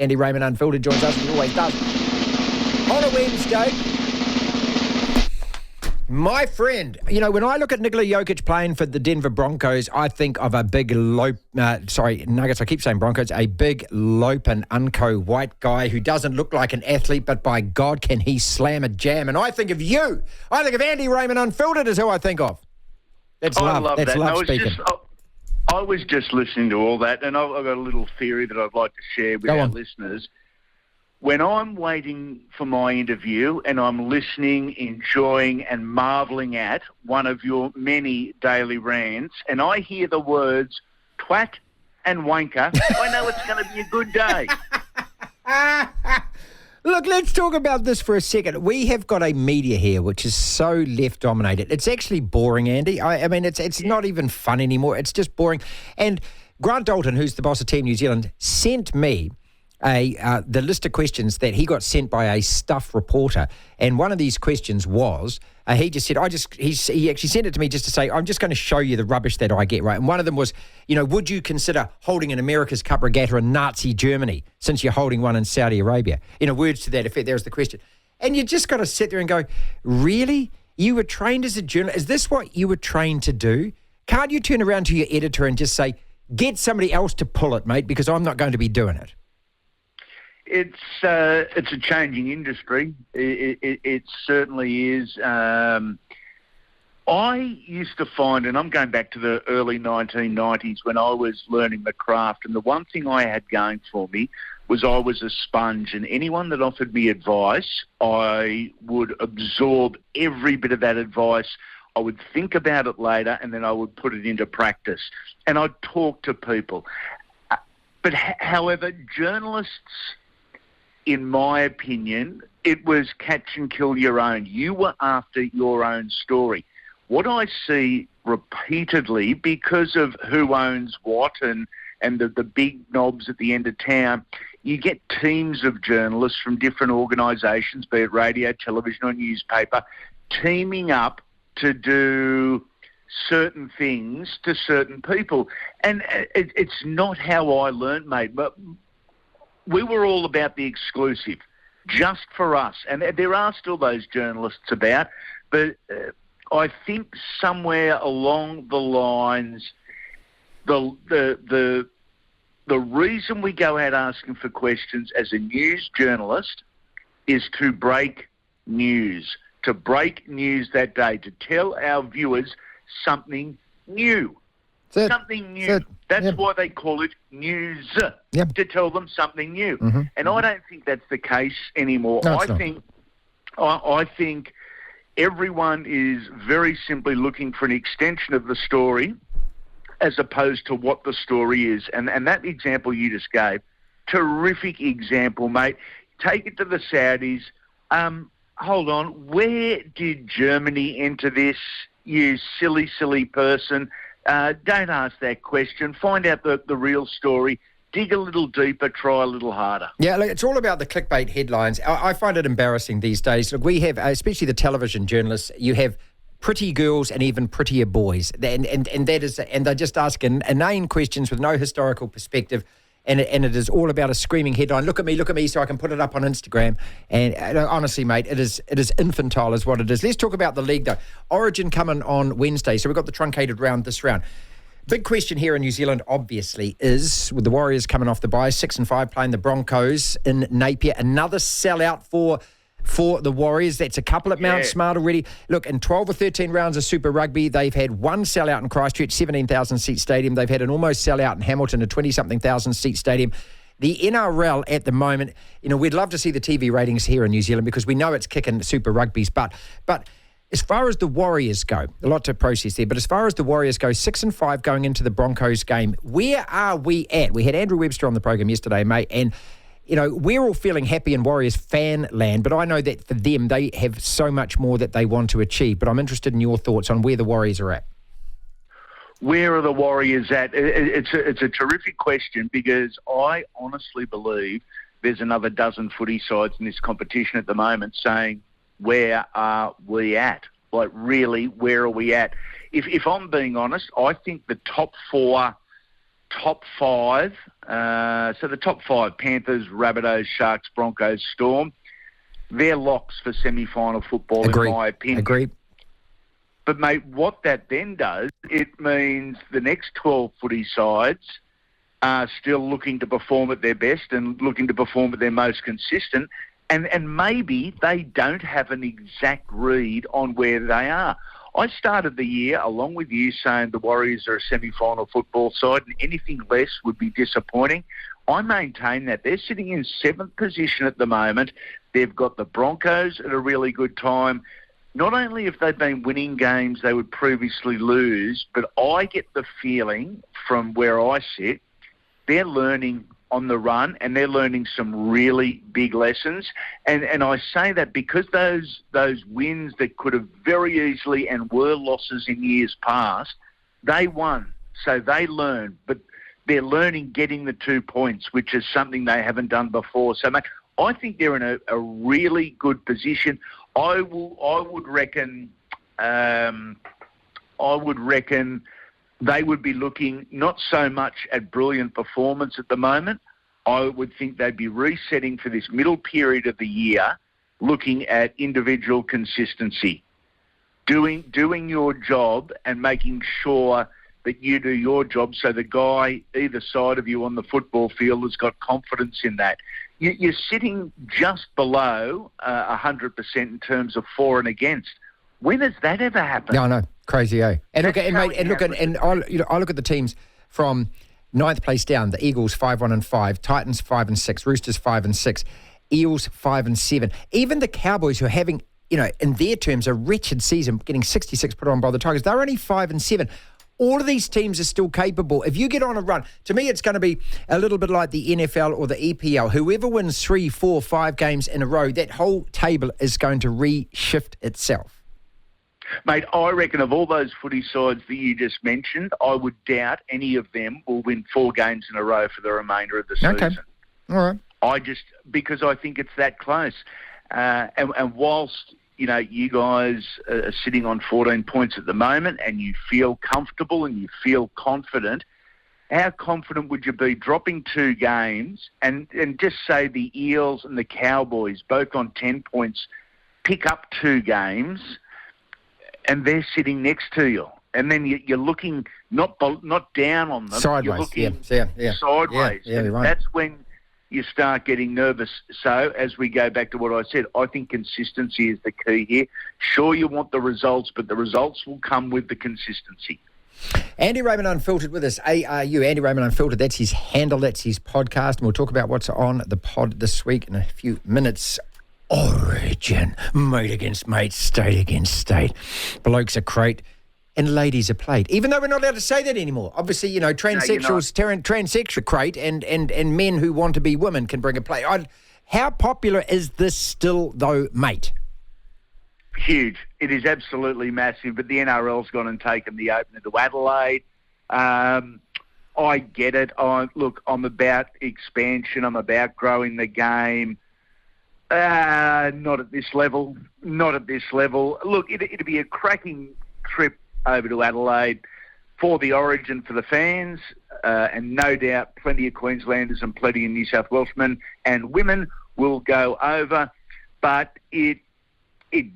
Andy Raymond Unfiltered joins us, he always does. On a Wednesday, my friend, you know, when I look at Nikola Jokic playing for the Denver Broncos, I think of a big Nuggets, I keep saying Broncos, a big lope and unco white guy who doesn't look like an athlete, but by God, can he slam a jam. And I think of you. I think of Andy Raymond Unfiltered is who I think of. That's love. I love That's that. love speaking. I was just listening to all that, and I've got a little theory that I'd like to share with our listeners. When I'm waiting for my interview and I'm listening, enjoying and marvelling at one of your many daily rants, and I hear the words twat and wanker, I know it's going to be a good day. Look, let's talk about this for a second. We have got a media here which is so left-dominated. It's actually boring, Andy. I mean, it's not even fun anymore. It's just boring. And Grant Dalton, who's the boss of Team New Zealand, sent me the list of questions that he got sent by a Stuff reporter. And one of these questions was, he just said, he actually sent it to me just to say, I'm just going to show you the rubbish that I get, right? And one of them was, you know, would you consider holding an America's Cup regatta in Nazi Germany since you're holding one in Saudi Arabia? You know, words to that effect. There's the question. And you just got to sit there and go, really? You were trained as a journalist? Is this what you were trained to do? Can't you turn around to your editor and just say, get somebody else to pull it, mate, because I'm not going to be doing it? It's a changing industry. It certainly is. I used to find, and I'm going back to the early 1990s when I was learning the craft, and the one thing I had going for me was I was a sponge, and anyone that offered me advice, I would absorb every bit of that advice. I would think about it later, and then I would put it into practice. And I'd talk to people. But however, journalists, in my opinion, it was catch and kill your own. You were after your own story. What I see repeatedly, because of who owns what and the big knobs at the end of town, you get teams of journalists from different organisations, be it radio, television or newspaper, teaming up to do certain things to certain people. And it's not how I learnt, mate, but we were all about the exclusive, just for us. And there are still those journalists about, but I think somewhere along the lines, the reason we go out asking for questions as a news journalist is to break news that day, to tell our viewers something new. Something new. That's why they call it news, to tell them something new. Mm-hmm. And I don't think that's the case anymore. No, I think everyone is very simply looking for an extension of the story as opposed to what the story is. And that example you just gave, terrific example, mate. Take it to the Saudis. Hold on, where did Germany enter this, you silly, silly person? Don't ask that question. Find out the real story. Dig a little deeper. Try a little harder. Yeah, look, it's all about the clickbait headlines. I find it embarrassing these days. Look, we have, especially the television journalists, you have pretty girls and even prettier boys, and that is, and they just ask inane questions with no historical perspective. And it is all about a screaming headline. Look at me, so I can put it up on Instagram. And honestly, mate, it is infantile is what it is. Let's talk about the league, though. Origin coming on Wednesday, so we've got the truncated round this round. Big question here in New Zealand, obviously, is with the Warriors coming off the bye, 6-5, playing the Broncos in Napier. Another sellout for the Warriors. That's a couple at Mount Smart already. Look, in 12 or 13 rounds of Super Rugby, they've had one sellout in Christchurch, 17,000-seat stadium. They've had an almost sellout in Hamilton, a 20-something thousand-seat stadium. The NRL at the moment, you know, we'd love to see the TV ratings here in New Zealand because we know it's kicking Super Rugby's butt. But as far as the Warriors go, a lot to process there, but as far as the Warriors go, 6-5 going into the Broncos game, where are we at? We had Andrew Webster on the program yesterday, mate, and you know, we're all feeling happy in Warriors fan land, but I know that for them, they have so much more that they want to achieve. But I'm interested in your thoughts on where the Warriors are at. Where are the Warriors at? It's a terrific question because I honestly believe there's another dozen footy sides in this competition at the moment saying, where are we at? Like, really, where are we at? If I'm being honest, I think the top four top five, so the top five, Panthers, Rabbitohs, Sharks, Broncos, Storm, they're locks for semi-final football, in my opinion. Agreed. But, mate, what that then does, it means the next 12 footy sides are still looking to perform at their best and looking to perform at their most consistent, and maybe they don't have an exact read on where they are. I started the year, along with you, saying the Warriors are a semi-final football side and anything less would be disappointing. I maintain that. They're sitting in 7th position at the moment. They've got the Broncos at a really good time. Not only have they been winning games they would previously lose, but I get the feeling from where I sit, they're learning on the run and they're learning some really big lessons. And I say that because those wins that could have very easily and were losses in years past, they won. So they learned. But they're learning getting the 2 points, which is something they haven't done before. So, mate, I think they're in a really good position. I would reckon they would be looking not so much at brilliant performance at the moment. I would think they'd be resetting for this middle period of the year, looking at individual consistency, doing your job and making sure that you do your job so the guy either side of you on the football field has got confidence in that. You're sitting just below 100% in terms of for and against. When has that ever happened? No, no, crazy, eh? And look, I look at the teams from 9th place down. The Eagles 5-1-5, Titans 5-6, Roosters 5-6, Eels 5-7. Even the Cowboys, who are having, in their terms, a wretched season, getting 66 put on by the Tigers, they're only 5-7. All of these teams are still capable. If you get on a run, to me, it's going to be a little bit like the NFL or the EPL. Whoever wins 3, 4, 5 games in a row, that whole table is going to reshift itself. Mate, I reckon of all those footy sides that you just mentioned, I would doubt any of them will win 4 games in a row for the remainder of the season. Okay. All right. Because I think it's that close. And whilst, you guys are sitting on 14 points at the moment and you feel comfortable and you feel confident, how confident would you be dropping 2 games and just say the Eels and the Cowboys, both on 10 points, pick up 2 games and they're sitting next to you? And then you're looking not down on them. Sideways, you're looking yeah. sideways. Yeah, you're right. That's when you start getting nervous. So as we go back to what I said, I think consistency is the key here. Sure, you want the results, but the results will come with the consistency. Andy Raymond Unfiltered with us, ARU. Andy Raymond Unfiltered, that's his handle, that's his podcast, and we'll talk about what's on the pod this week in a few minutes. Origin, mate against mate, state against state. Blokes are crate and ladies are plate. Even though we're not allowed to say that anymore. Obviously, transsexuals, transsexual crate and men who want to be women can bring a plate. How popular is this still, though, mate? Huge. It is absolutely massive, but the NRL's gone and taken the opener to Adelaide. I get it. I'm about expansion. I'm about growing the game. Not at this level. Look, it'd be a cracking trip over to Adelaide for the Origin for the fans, and no doubt plenty of Queenslanders and plenty of New South Welshmen and women will go over, but it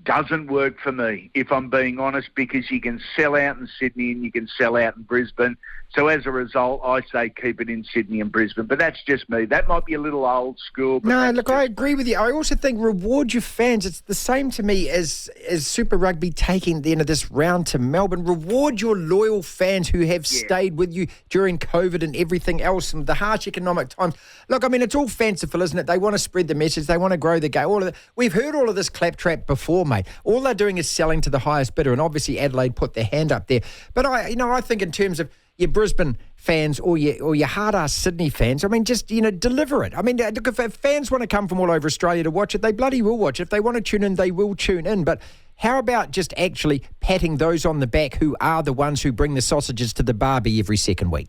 doesn't work for me, if I'm being honest, because you can sell out in Sydney and you can sell out in Brisbane. So as a result, I say keep it in Sydney and Brisbane. But that's just me. That might be a little old school. But no, look, I agree with you. I also think reward your fans. It's the same to me as Super Rugby taking the end of this round to Melbourne. Reward your loyal fans who have stayed with you during COVID and everything else and the harsh economic times. Look, I mean, it's all fanciful, isn't it? They want to spread the message. They want to grow the game. We've heard all of this claptrap before, mate. All they're doing is selling to the highest bidder, and obviously Adelaide put their hand up there. But I think in terms of your Brisbane fans or your hard-ass Sydney fans, I mean, just, deliver it. I mean, look, if fans want to come from all over Australia to watch it, they bloody will watch it. If they want to tune in, they will tune in. But how about just actually patting those on the back who are the ones who bring the sausages to the barbie every second week?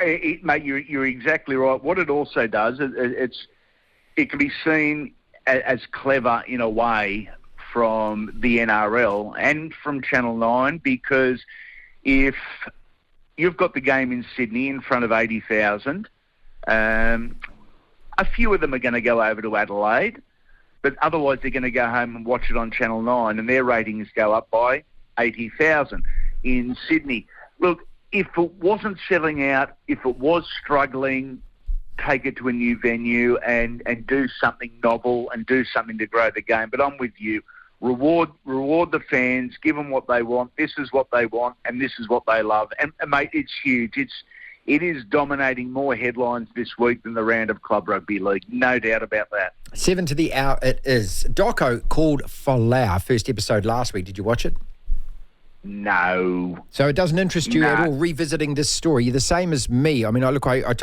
Mate, you're exactly right. What it also does, it can be seen as clever in a way from the NRL and from Channel 9, because if you've got the game in Sydney in front of 80,000. A few of them are going to go over to Adelaide, but otherwise they're going to go home and watch it on Channel 9, and their ratings go up by 80,000 in Sydney. Look, if it wasn't selling out, if it was struggling, take it to a new venue and do something novel and do something to grow the game. But I'm with you. Reward the fans, give them what they want. This is what they want, and this is what they love. And mate, it's huge. It is dominating more headlines this week than the round of Club Rugby League. No doubt about that. 7 to the hour it is. Doco called Folau, first episode last week. Did you watch it? No. So it doesn't interest you at all revisiting this story? You're the same as me. I mean, I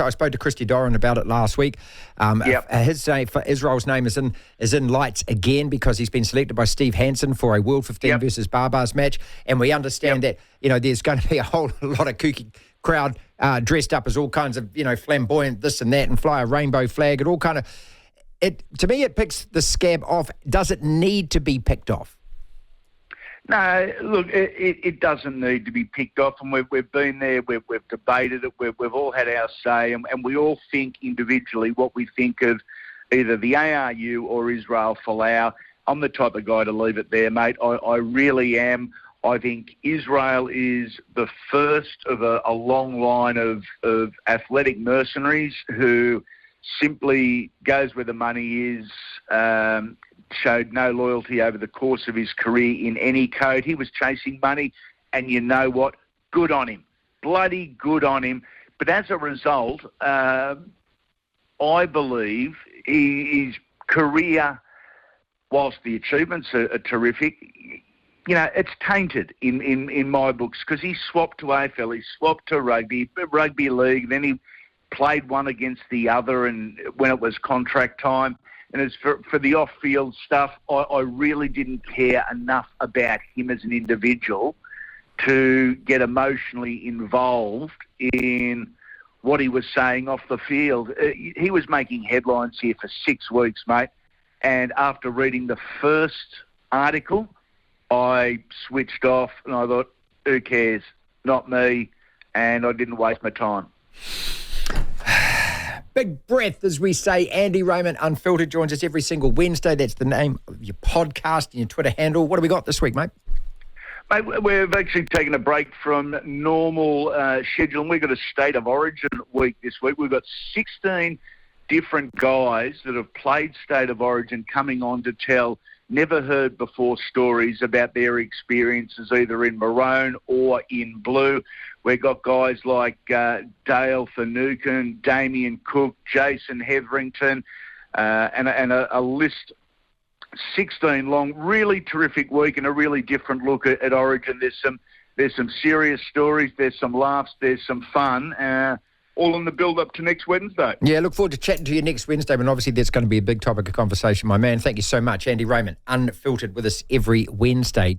spoke to Christy Doran about it last week. His name for Israel's name is in lights again because he's been selected by Steve Hansen for a World 15 versus Barbars match, and we understand that there's going to be a whole lot of kooky crowd dressed up as all kinds of flamboyant this and that and fly a rainbow flag and all kind of. To me, it picks the scab off. Does it need to be picked off? No, look, it doesn't need to be picked off, and we've been there, we've debated it, we've all had our say, and we all think individually what we think of either the ARU or Israel Folau. I'm the type of guy to leave it there, mate. I really am. I think Israel is the first of a long line of athletic mercenaries who simply goes where the money is, showed no loyalty over the course of his career in any code. He was chasing money, and you know what? Good on him. Bloody good on him. But as a result, I believe his career, whilst the achievements are terrific, it's tainted in my books because he swapped to AFL, he swapped to rugby league, then he played one against the other and when it was contract time. And as for the off-field stuff, I really didn't care enough about him as an individual to get emotionally involved in what he was saying off the field. He was making headlines here for 6 weeks, mate. And after reading the first article, I switched off and I thought, who cares? Not me. And I didn't waste my time. Big breath, as we say. Andy Raymond, Unfiltered, joins us every single Wednesday. That's the name of your podcast and your Twitter handle. What do we got this week, mate? Mate, we've actually taken a break from normal scheduling. We've got a State of Origin week this week. We've got 16 different guys that have played State of Origin coming on to tell never-heard-before stories about their experiences either in maroon or in blue. We've got guys like Dale Finucane, Damien Cook, Jason Hetherington, and a list 16 long. Really terrific week and a really different look at Origin. There's some serious stories, there's some laughs, there's some fun. All in the build-up to next Wednesday. Yeah, look forward to chatting to you next Wednesday, and obviously that's going to be a big topic of conversation, my man. Thank you so much, Andy Raymond, Unfiltered, with us every Wednesday.